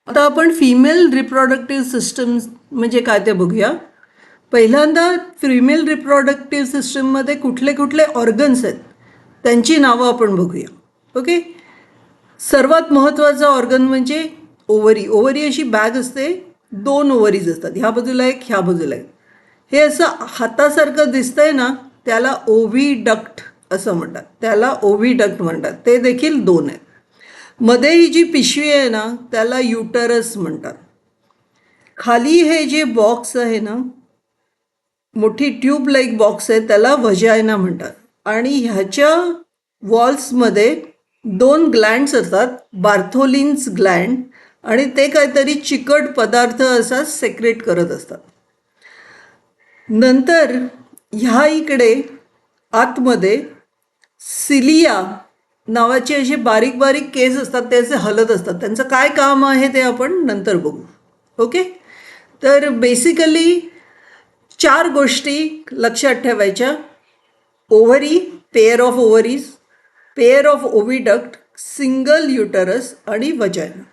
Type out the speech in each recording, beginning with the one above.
आता आपण female reproductive system म्हणजे काय ते बघूया. पहिल्यांदा फिमेल रिप्रोडक्टिव्ह सिस्टममध्ये कुठले कुठले ऑर्गन्स आहेत त्यांची नावं आपण बघूया. ओके. सर्वात महत्त्वाचा ऑर्गन म्हणजे ओव्हरी. ओव्हरी अशी बॅग असते, 2 ओव्हरीज असतात, ह्या बाजूला एक, ह्या बाजूला एक. हे असं हातासारखं दिसतंय ना, त्याला ओव्हिडक्ट असं म्हणतात. त्याला ओव्हिडक्ट म्हणतात. ते देखील 2 आहेत. मध्ये ही जी पिशवी आहे ना त्याला युटरस म्हणतात. खाली हे जे बॉक्स आहे ना, मोठी ट्यूब लाईक बॉक्स आहे, त्याला व्हजायना म्हणतात. आणि ह्याच्या वॉल्समध्ये 2 ग्लँड्स असतात, बार्थोलिन्स ग्लँड, आणि ते काहीतरी चिकट पदार्थ असा सेक्रेट करत असतात. नंतर ह्या इकडे आतमध्ये सिलिया नावाचे असे बारीक बारीक केस असतात, ते असे हलत असतात. त्यांचं काय काम आहे ते आपण नंतर बघू. ओके. तर बेसिकली 4 गोष्टी लक्षात ठेवायच्या: ovary, pair of ovaries, pair of oviduct, single uterus आणि vagina.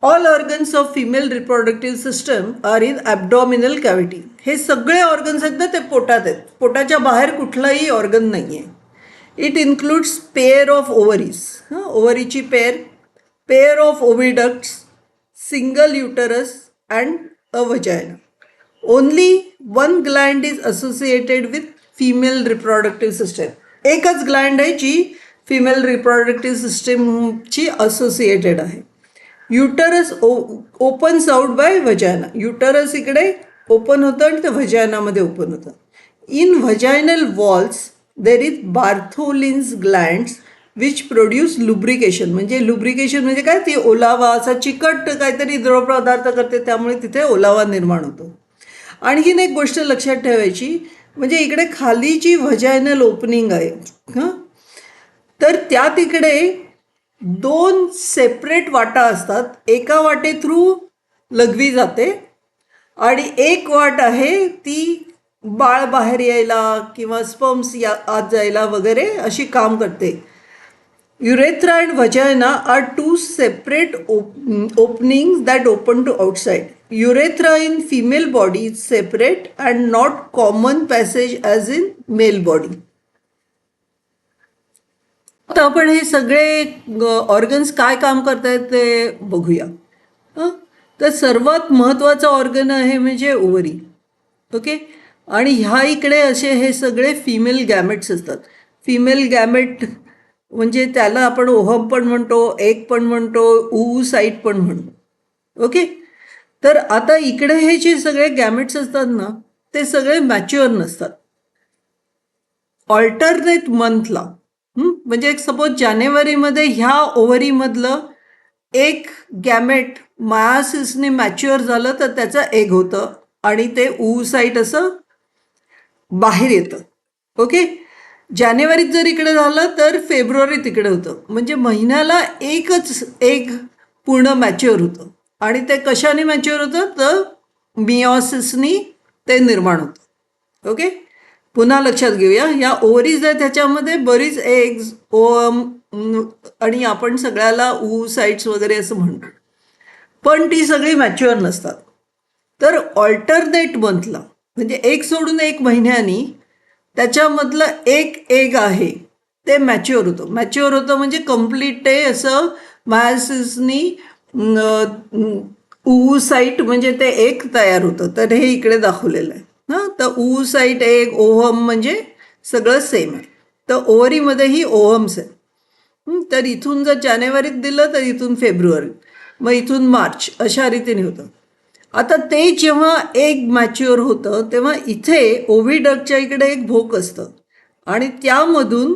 All organs of female reproductive system are in abdominal cavity. हे सगळे ऑर्गन्स आहेत ना, ते पोटात आहेत. पोटाच्या बाहेर कुठलाही ऑर्गन नाही आहे. It includes pair of ovaries, ओव्हरीची pair of oviducts, single uterus and a vagina. Only 1 gland is associated with female reproductive system. एकच ग्लँड आहे जी फिमेल रिप्रोडक्टिव्ह सिस्टमची असोसिएटेड आहे. Uterus opens out by vagina. Uterus इकडे open होतं आणि ते व्हजायनामध्ये ओपन होतं. In vaginal walls there is Bartholin's glands which produce lubrication. म्हणजे लुब्रिकेशन म्हणजे काय, ती ओलावा, असा चिकट काहीतरी द्रवपदार्थ करते, त्यामुळे तिथे ओलावा निर्माण होतो. आणखीन एक गोष्ट लक्षात ठेवायची, म्हणजे इकडे खाली जी व्हजायनल ओपनिंग आहे तर त्या तिकडे 2 सेपरेट वाटा असतात. एका वाटे थ्रू लघवी जाते आणि एक वाट आहे ती बाळ बाहेर यायला किंवा स्पर्म्स आत जायला वगैरे अशी काम करते. Urethra and vagina are 2 separate openings that open to outside. Urethra in female body is separate and not common passage as in male body. आता आपण हे सगळे ऑर्गन्स काय काम करतायत ते बघूया. तर सर्वात महत्त्वाचा ऑर्गन आहे म्हणजे ओव्हरी. ओके. आणि ह्या इकडे असे हे सगळे फिमेल गॅमेट्स असतात. फिमेल गॅमेट म्हणजे त्याला आपण ओहम पण म्हणतो, एग पण म्हणतो, oocyte पण म्हणतो. ओके. तर आता इकडे हे जे सगळे गॅमेट्स असतात ना, ते सगळे मॅच्युअर नसतात. ऑल्टरनेट मंथला, म्हणजे सपोज जानेवारीमध्ये ह्या ओव्हरीमधलं एक गॅमेट मायासिसने मॅच्युअर झालं तर त्याचं एग होतं आणि ते oocyte असं बाहेर येतं. ओके. जानेवारीत जर इकडे झालं तर फेब्रुवारीत इकडे होतं. म्हणजे महिन्याला एकच एग पूर्ण मॅच्युअर होतं. आणि ते कशाने मॅच्युअर होतं तर मिओसिसनी ते निर्माण होतं. ओके. पुन्हा लक्षात घेऊया, ह्या ओव्हरीज आहेत त्याच्यामध्ये बरीच एग्ज, ओम आणि आपण सगळ्याला oocytes वगैरे असं म्हणतो, पण ती सगळी मॅच्युअर नसतात. तर ऑल्टरनेट मंथला म्हणजे एक सोडून एक महिन्यानी त्याच्यामधलं एक एग आहे ते मॅच्युअर होतं. मॅच्युअर होतं म्हणजे कम्प्लीट ते असं मायासिसनी oocyte म्हणजे ते एक तयार होतं. तर हे इकडे दाखवलेलं आहे. तर oocyte, एग, ओहम म्हणजे सगळं सेम आहे. तर ओव्हरीमध्येही ओहम्स आहे. तर इथून जर जानेवारीत दिलं तर इथून फेब्रुवारीत, मग इथून मार्च, अशा रीतीने होतं. आता ते जेव्हा एग मॅच्युअर होतं तेव्हा इथे ओव्हिडक्टच्या इकडे एक भोक असतं आणि त्यामधून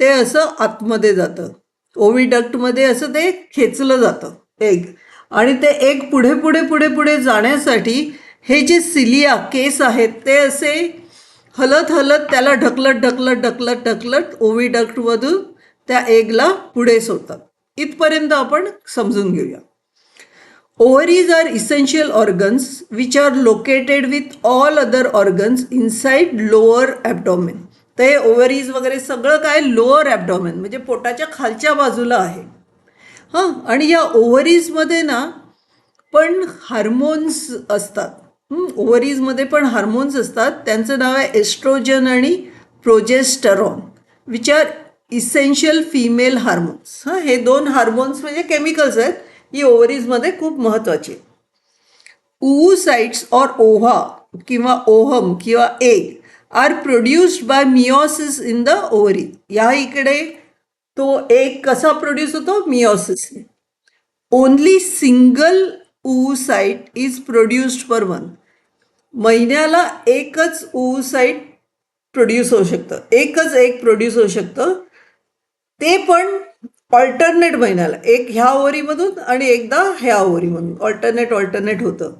ते असं आतमध्ये जातं. ओव्हिडक्टमध्ये असं ते खेचलं जातं एग. आणि ते एग पुढे पुढे पुढे पुढे जाण्यासाठी हे जे सिलिया केस आहेत ते असे हलत हलत त्याला ढकलत ढकलत ढकलत ढकलत ओव्हिडक्टमधून त्या एगला पुढे सोडतात. इथपर्यंत आपण समजून घेऊया. Ovaries are essential organs which are located with all other organs inside lower abdomen. ते ओव्हरीज वगैरे सगळं काय लोअर ॲब्डॉमेन म्हणजे पोटाच्या खालच्या बाजूला आहे. हां, आणि या ओव्हरीजमध्ये ना पण हार्मोन्स असतात. ओव्हरीजमध्ये पण हार्मोन्स असतात. त्यांचं नाव आहे एस्ट्रोजन आणि progesterone, which are essential female hormones. हां, हे दोन हार्मोन्स म्हणजे केमिकल्स आहेत, ही ओव्हरीजमध्ये खूप महत्त्वाची आहेत. oocytes or ova किंवा ओहम किंवा egg are produced by meiosis in the ovary. या इकडे तो एग कसा प्रोड्यूस होतो? Meiosis. Only single oocyte is produced per month. महिन्याला एकच oocyte प्रोड्यूस होऊ शकतं, एकच एग प्रोड्यूस होऊ शकतं, ते पण ऑल्टरनेट महिन्याला, एक ह्या ओव्हरीमधून आणि एकदा ह्या ओव्हरीमधून, ऑल्टरनेट होतं.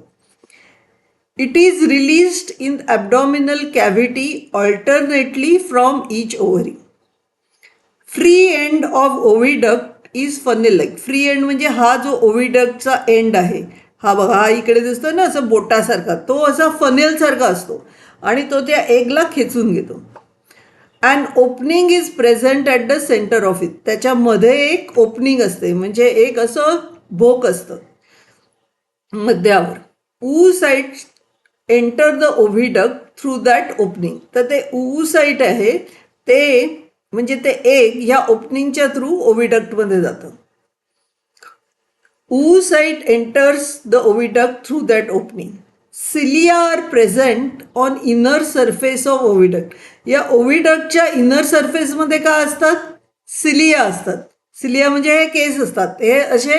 It is released in abdominal cavity alternately from each ovary. Free end of oviduct is funnel like. Free end म्हणजे हा जो ओव्हिडक्टचा एंड आहे, हा बघा, हा इकडे दिसतो ना असं बोटासारखा, तो असा फनेल सारखा असतो आणि तो त्या एगला खेचून घेतो. And opening is present at the centre of it. त्याच्यामध्ये एक ओपनिंग असते, म्हणजे एक असं भोक असतं मध्यावर. oocytes enter the oviduct through that opening. तर ते oocyte आहे ते म्हणजे ते एग ह्या ओपनिंगच्या थ्रू ओव्हिडक्टमध्ये जातं. oocyte enters the oviduct through that opening. Cilia are present on inner surface of oviduct. या ओव्हिडक्टच्या इनर सरफेसमध्ये काय असतात? सिलिया असतात. सिलिया म्हणजे हे केस असतात, हे असे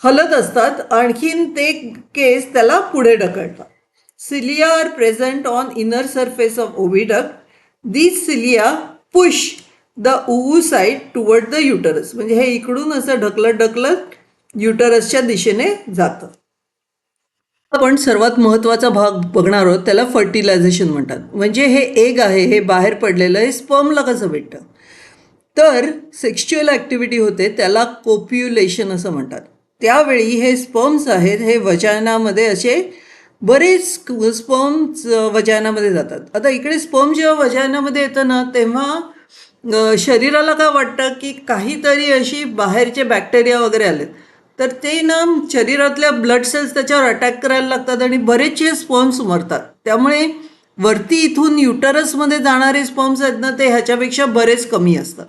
हलत असतात, आणखीन ते केस त्याला पुढे ढकलतात. Cilia are present on inner surface of oviduct. These cilia push the oocyte toward the uterus. म्हणजे हे इकडून असं ढकलत युटरसच्या दिशेने जातं. आपण सर्वात महत्त्वाचा भाग बघणार आहोत, त्याला फर्टिलायझेशन म्हणतात. म्हणजे हे एग आहे, हे बाहेर पडलेलं आहे, स्पर्मला कसं भेटतं? तर सेक्शुअल ॲक्टिव्हिटी होते, त्याला कोप्युलेशन असं म्हणतात. त्यावेळी हे स्पर्म्स आहेत, हे वजायनामध्ये असे बरेच स्पर्म्स वजायनामध्ये जातात. आता इकडे स्पर्म जेव्हा वजायनामध्ये येतं ना, तेव्हा शरीराला काय वाटतं की काहीतरी अशी बाहेरचे बॅक्टेरिया वगैरे आलेत, तर ते ना शरीरातल्या ब्लड सेल्स त्याच्यावर अटॅक करायला लागतात आणि बरेचसे स्पर्म्स मरतात. त्यामुळे वरती इथून युटरसमध्ये जाणारे स्पर्म्स आहेत ना, ते ह्याच्यापेक्षा बरेच कमी असतात.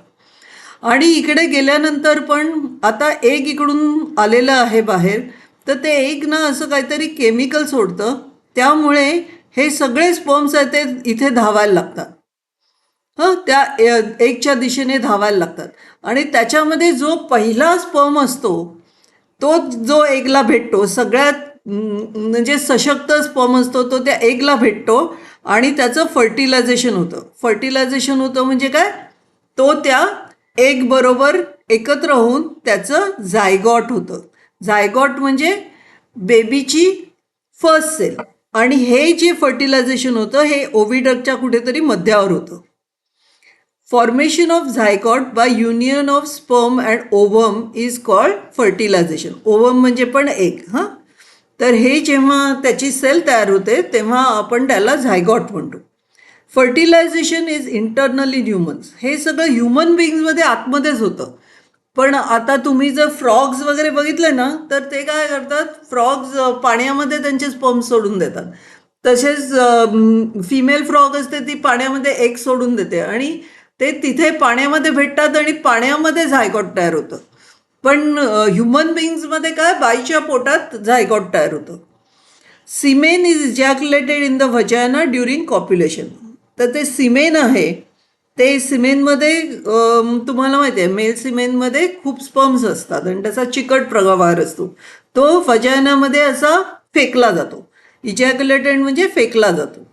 आणि इकडे गेल्यानंतर पण आता एग इकडून आलेलं आहे बाहेर, तर ते एग ना असं काहीतरी केमिकल सोडतं, त्यामुळे हे सगळे स्पर्म्स आहेत ते इथे धावायला लागतात. त्या एगच्या दिशेने धावायला लागतात आणि त्याच्यामध्ये जो पहिला स्पर्म असतो तो जो एगला भेटतो, सगळ्यात म्हणजे सशक्त स्पर्म असतो तो त्या एगला भेटतो आणि त्याचं फर्टिलायझेशन होतं. फर्टिलायझेशन होतं म्हणजे काय? तो त्या एग बरोबर एकत्र होऊन त्याचं झायगॉट होतं. झायगॉट म्हणजे बेबीची फर्स्ट सेल. आणि हे जे फर्टिलायझेशन होतं हे ओव्हिडक्टच्या कुठेतरी मध्यावर होतं. Formation of zygote by union of sperm and ovum is called fertilisation. Ovum म्हणजे पण एग. हां, तर हे जेव्हा त्याची सेल तयार होते तेव्हा आपण त्याला झायगॉट म्हणतो. Fertilisation is internal in humans. हे सगळं ह्युमन बिईंग्समध्ये आतमध्येच होतं. पण आता तुम्ही जर फ्रॉग्स वगैरे बघितले ना, तर ते काय करतात, फ्रॉग्स पाण्यामध्ये त्यांचे स्पर्म सोडून देतात. तसेच फिमेल फ्रॉग असते ती पाण्यामध्ये एग सोडून देते आणि ते तिथे पाण्यामध्ये भेटतात आणि पाण्यामध्ये झायगॉट तयार होतं. पण ह्युमन बिईंग्समध्ये काय, बाईच्या पोटात झायगॉट तयार होतं. Semen is ejaculated in the vagina during copulation. तर ते सिमेन आहे, ते सिमेनमध्ये तुम्हाला माहिती आहे मेल सिमेनमध्ये खूप स्पर्म्स असतात आणि त्याचा चिकट प्रवाह असतो, तो व्हजायनामध्ये असा फेकला जातो. इजॅक्युलेटेड म्हणजे फेकला जातो.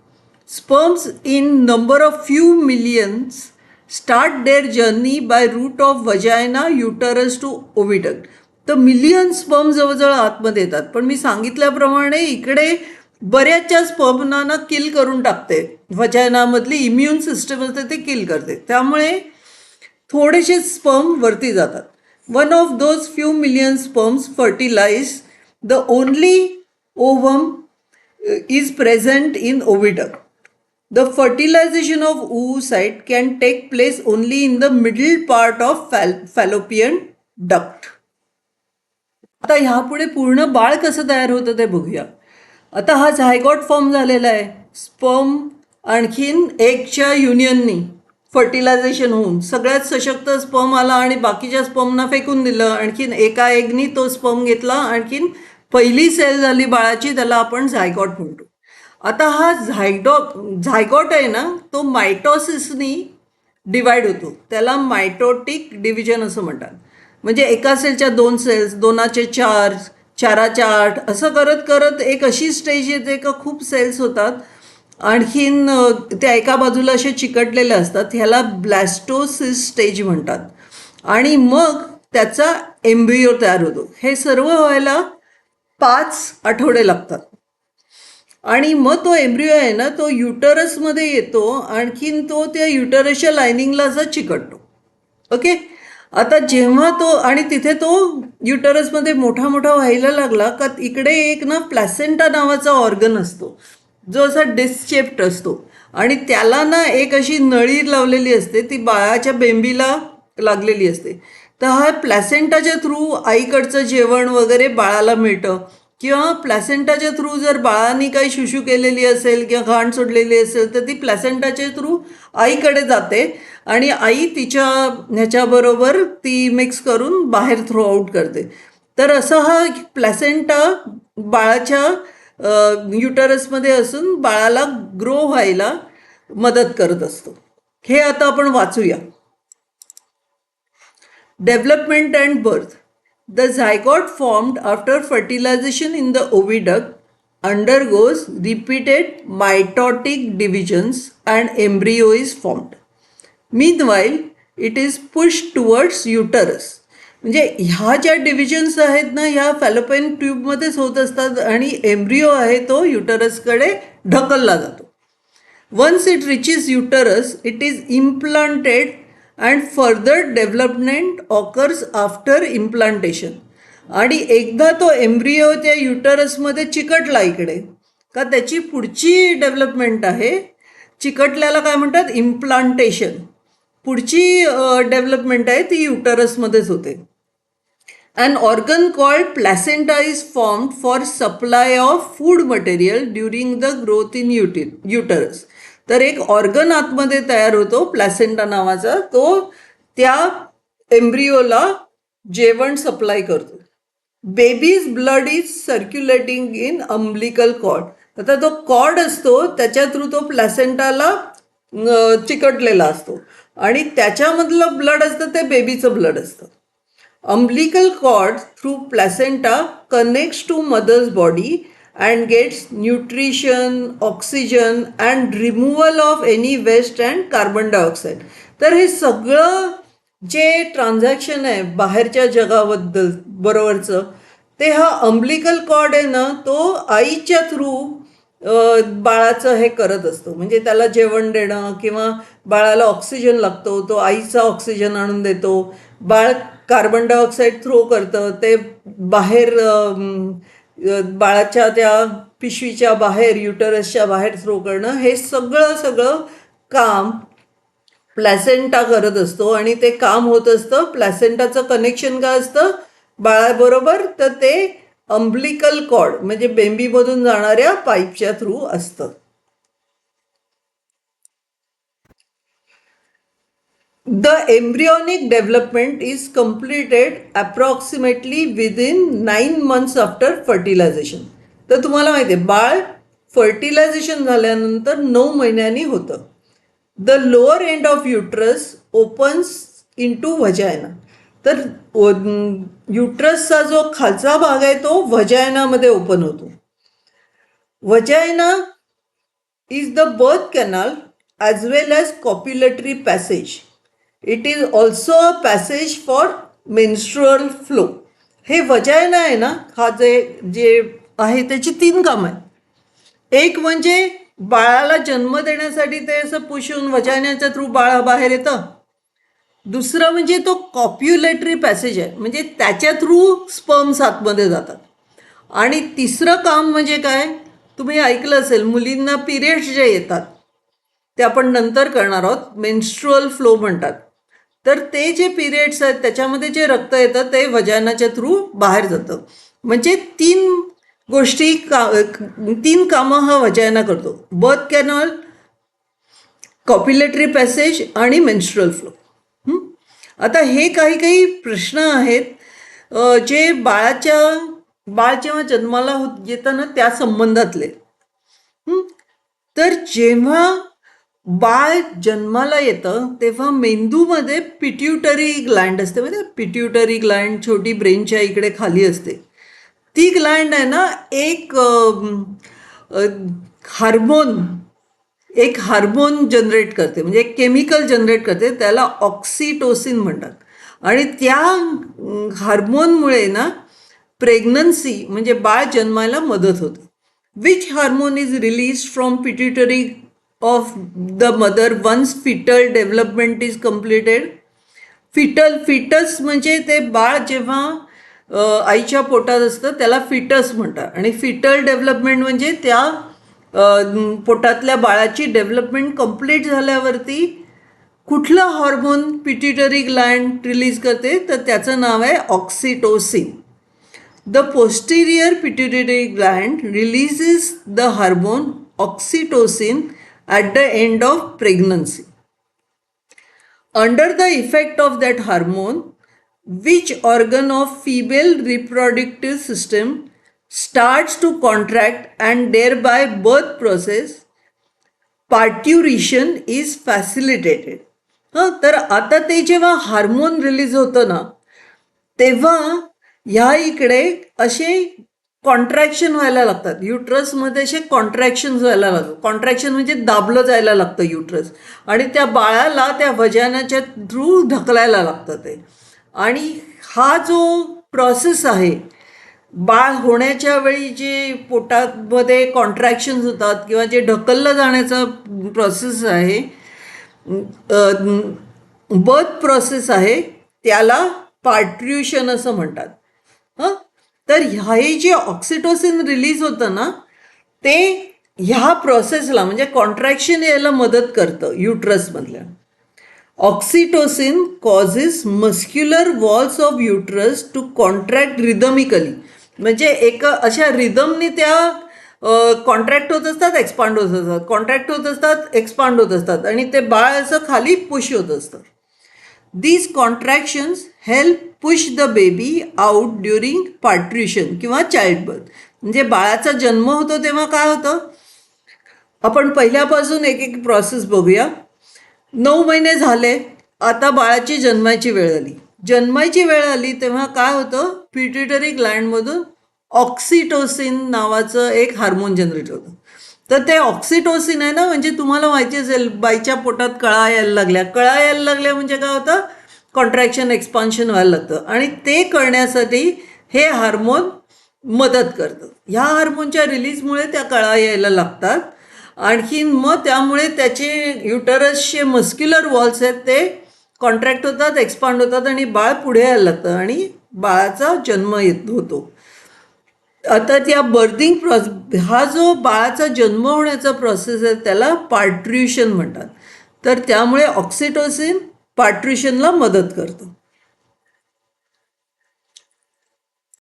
Sperms in number of few millions start their journey by route of vagina uterus to oviduct. तर मिलियन स्पर्म जवळजवळ आतमध्ये येतात. पण मी सांगितल्याप्रमाणे इकडे बऱ्याचशा स्पर्मना किल करून टाकते, व्हजायनामधली इम्युन सिस्टम असते ते किल करते, त्यामुळे थोडेसे स्पर्म वरती जातात. One of those few million sperms fertilize the only ovum is present in oviduct. The fertilization of oocyte can take place only in the middle part of fallopian duct. आता ह्यापुढे पूर्ण बाळ कसं तयार होतं ते बघूया. आता हा झायगॉट फॉर्म झालेला आहे. स्पर्म आणखीन एगच्या युनियननी फर्टिलायझेशन होऊन सगळ्यात सशक्त स्पर्म आला आणि बाकीच्या स्पर्मना फेकून दिलं. आणखीन एका एगनी तो स्पर्म घेतला, आणखीन पहिली सेल झाली बाळाची, त्याला आपण झायगॉट म्हणतो. आता हा झायगॉट आहे ना, तो मायटोसिसनी डिवाइड होतो. त्याला मायटोटिक डिव्हिजन असं म्हणतात. म्हणजे एका सेलच्या 2 सेल्स, 2चे 4, 4चे 8 असं करत करत एक अशी स्टेज येते का खूप सेल्स होतात. आणखीन त्या एका बाजूला असे चिकटलेले असतात. ह्याला ब्लॅस्टोसिस स्टेज म्हणतात. आणि मग त्याचा एम्ब्रियो तयार होतो. हे सर्व व्हायला 5 आठवडे लागतात. आणि मग तो एम्ब्रियो आहे ना, तो युटरसमध्ये येतो. आणखीन तो त्या युटरसच्या लायनिंगला असा चिकटतो. ओके. आता जेव्हा तो आणि तिथे तो युटरसमध्ये मोठा मोठा व्हायला लागला का इकडे एक ना प्लॅसेंटा नावाचा ऑर्गन असतो, जो असा डिस्क शेप्ड असतो. आणि त्याला ना एक अशी नळी लावलेली असते, ती बाळाच्या बेंबीला लागलेली असते. तर हा प्लॅसेंटाच्या थ्रू आईकडचं जेवण वगैरे बाळाला मिळतं. किंवा प्लॅसेंटाच्या थ्रू जर बाळाने काही शुशू केलेली असेल किंवा घाण सोडलेली असेल तर ती प्लॅसेंटाच्या थ्रू आईकडे जाते आणि आई तिच्या ह्याच्याबरोबर ती मिक्स करून बाहेर थ्रो आऊट करते. तर असा हा प्लॅसेंटा बाळाच्या युटरसमध्ये असून बाळाला ग्रो व्हायला मदत करत असतो. हे आता आपण वाचूया. Development and birth. The zygote formed after fertilization in the oviduct undergoes repeated mitotic divisions and embryo is formed. Meanwhile, it is pushed towards uterus. म्हणजे ह्या ज्या डिव्हिजन्स आहेत ना, ह्या फॅलोपियन ट्यूबमध्येच होत असतात आणि एम्ब्रियो आहे तो युटरसकडे ढकलला जातो. Once it reaches uterus, it is implanted and further development occurs after implantation. आणि एकदा तो एम्ब्रियो त्या युटरसमध्ये चिकटला इकडे का त्याची पुढची डेव्हलपमेंट आहे. चिकटल्याला काय म्हणतात? इम्प्लांटेशन. पुढची डेव्हलपमेंट आहे ती युटरसमध्येच होते. An organ called placenta is formed for supply of food material during the growth in uterus. तर एक ऑर्गन आतमध्ये तयार होतो प्लॅसेंटा नावाचा, तो त्या एम्ब्रियोला जेवण सप्लाय करतो. Baby's blood is circulating in umbilical cord. आता तो कॉर्ड असतो त्याच्या थ्रू तो प्लॅसेंटाला चिकटलेला असतो आणि त्याच्यामधलं ब्लड असतं ते बेबीचं ब्लड असतं. Umbilical cord through placenta connects to mother's body and gets nutrition, oxygen and removal of any waste and carbon dioxide. तर हे सगळं जे ट्रान्झॅक्शन आहे बाहेरच्या जगाबद्दल बरोबरचं, ते हा अम्बिलिकल कॉर्ड आहे ना, तो आईच्या थ्रू बाळाचं हे करत असतो. म्हणजे त्याला जेवण देणं किंवा बाळाला ऑक्सिजन लागतो, तो आईचा ऑक्सिजन आणून देतो. बाळ कार्बन डायऑक्साईड थ्रो करतं, ते बाहेर बाळाच्या त्या पिशवीच्या बाहेर युटरसच्या बाहेर थ्रो करणं, हे सगळं काम प्लॅसेंटा करत असतो. आणि ते काम होत असतं. प्लॅसेंटाचं कनेक्शन काय असतं बाळाबरोबर? तर ते अम्बिलिकल कॉर्ड म्हणजे बेंबीमधून जाणाऱ्या पाईपच्या थ्रू असतं. The embryonic development is completed approximately within 9 months after fertilization. तर तुम्हाला माहिती आहे बाळ फर्टिलायझेशन झाल्यानंतर 9 महिन्यांनी होतं. The lower end of uterus opens into vagina. तर युट्रसचा जो खालचा भाग आहे तो व्हजायनामध्ये ओपन होतो. Vagina is the birth canal as well as copulatory passage. It is also a passage for menstrual flow. हे वजायना आहे ना, हा जे आहे त्याची 3 कामं आहेत. एक म्हणजे बाळाला जन्म देण्यासाठी ते असं पुश होऊन वजायनाच्या थ्रू बाळ बाहेर येतं. दुसरं म्हणजे तो कॉप्युलेटरी पॅसेज आहे, म्हणजे त्याच्या थ्रू स्पर्म्स आतमध्ये जातात. आणि तिसरं काम म्हणजे काय, तुम्ही ऐकलं असेल मुलींना पिरियड्स जे येतात ते आपण नंतर करणार आहोत, मेन्स्ट्रुअल फ्लो म्हणतात. तर ते जे पिरियड्स आहेत त्याच्यामध्ये जे रक्त येतं ते वजानाच्या थ्रू बाहेर जातं. म्हणजे गोष्टी तीन कामं हा वजाना करतो: बर्थ कॅनॉल, कॉप्युलेटरी पॅसेज आणि मेन्स्ट्रुअल फ्लो. आता हे काही काही प्रश्न आहेत जे बाळ जेव्हा जन्माला येतं ना त्या संबंधातले. तर जेव्हा बाळ जन्माला येतं तेव्हा मेंदूमध्ये पिट्युटरी ग्लँड असते. म्हणजे पिट्युटरी ग्लँड छोटी ब्रेनच्या इकडे खाली असते. ती ग्लँड आहे ना एक हार्मोन जनरेट करते, म्हणजे एक केमिकल जनरेट करते, त्याला ऑक्सिटोसिन म्हणतात. आणि त्या हार्मोनमुळे ना प्रेग्नन्सी म्हणजे बाळ जन्मायला मदत होते. Which hormone is release from pituitary of the mother once foetal development is completed? Foetus म्हणजे ते बाळ जेव्हा आईच्या पोटात असतं त्याला फिटस म्हणतात. आणि फिटल डेव्हलपमेंट म्हणजे त्या पोटातल्या बाळाची डेव्हलपमेंट कंप्लीट झाल्यावरती कुठलं हॉर्मोन पिट्युटरी ग्लँड रिलीज करते, तर त्याचं नाव आहे oxytocin. The posterior pituitary Gland releases the hormone oxytocin at the end of pregnancy. Under the effect of that hormone, which organ of female reproductive system starts to contract and thereby birth process, parturition is facilitated. तर आता ते जेव्हा hormone release होतं ना तेव्हा ह्या इकडे असे कॉन्ट्रॅक्शन व्हायला लागतात. युट्रसमध्ये असे कॉन्ट्रॅक्शन व्हायला लागतात. कॉन्ट्रॅक्शन म्हणजे दाबलं जायला लागतं युट्रस, आणि त्या बाळाला त्या वजानाच्या थ्रू ढकलायला लागतं ते. आणि हा जो प्रोसेस आहे, बाळ होण्याच्या वेळी जे पोटामध्ये कॉन्ट्रॅक्शन्स होतात किंवा जे ढकललं जाण्याचा प्रोसेस आहे, बर्थ प्रोसेस आहे, त्याला पार्ट्र्यूशन असं म्हणतात. तर हे जे ऑक्सिटोसिन रिलीज होतं ना ते ह्या प्रोसेसला म्हणजे कॉन्ट्रॅक्शन यायला मदत करतं युट्रसमधल्या. Oxytocin causes muscular walls of uterus to contract rhythmically. म्हणजे अशा रिदमनी त्या कॉन्ट्रॅक्ट होत असतात, एक्सपांड होत असतात, कॉन्ट्रॅक्ट होत असतात, एक्सपांड होत असतात, आणि ते बाळ असं खाली पुश होत असतं. These contractions help push the baby out during parturition किंवा चाइल्डबर्थ. म्हणजे बाळाचा जन्म होतो तेव्हा काय होतं, आपण पहिल्यापासून एक एक प्रोसेस बघूया. 9 महिने झाले, आता बाळाची जन्माची वेळ आली तेव्हा काय होतं, पिट्युटरी ग्लँडमधून ऑक्सिटोसिन नावाचं एक हार्मोन जनरेट होतं. तर ते ऑक्सिटोसिन आहे ना, म्हणजे तुम्हाला माहिती असेल बाईच्या पोटात कळा यायला लागल्या म्हणजे काय होतं, कॉन्ट्रॅक्शन एक्सपान्शन व्हायला लागतं, आणि ते करण्यासाठी हे हार्मोन मदत करतं. ह्या हार्मोनच्या रिलीजमुळे त्या कळा यायला लागतात. आणखीन मग त्यामुळे त्याचे युटरसचे मस्क्युलर वॉल्स आहेत ते कॉन्ट्रॅक्ट होतात, एक्सपांड होतात, आणि बाळ पुढे यायला लागतं आणि बाळाचा जन्म होतो. आता त्या बर्थिंग हा जो बाळाचा जन्म होण्याचा प्रोसेस आहे त्याला पार्ट्र्यूशन म्हणतात. तर त्यामुळे ऑक्सिटोसिन पार्ट्र्यूशनला मदत करतं.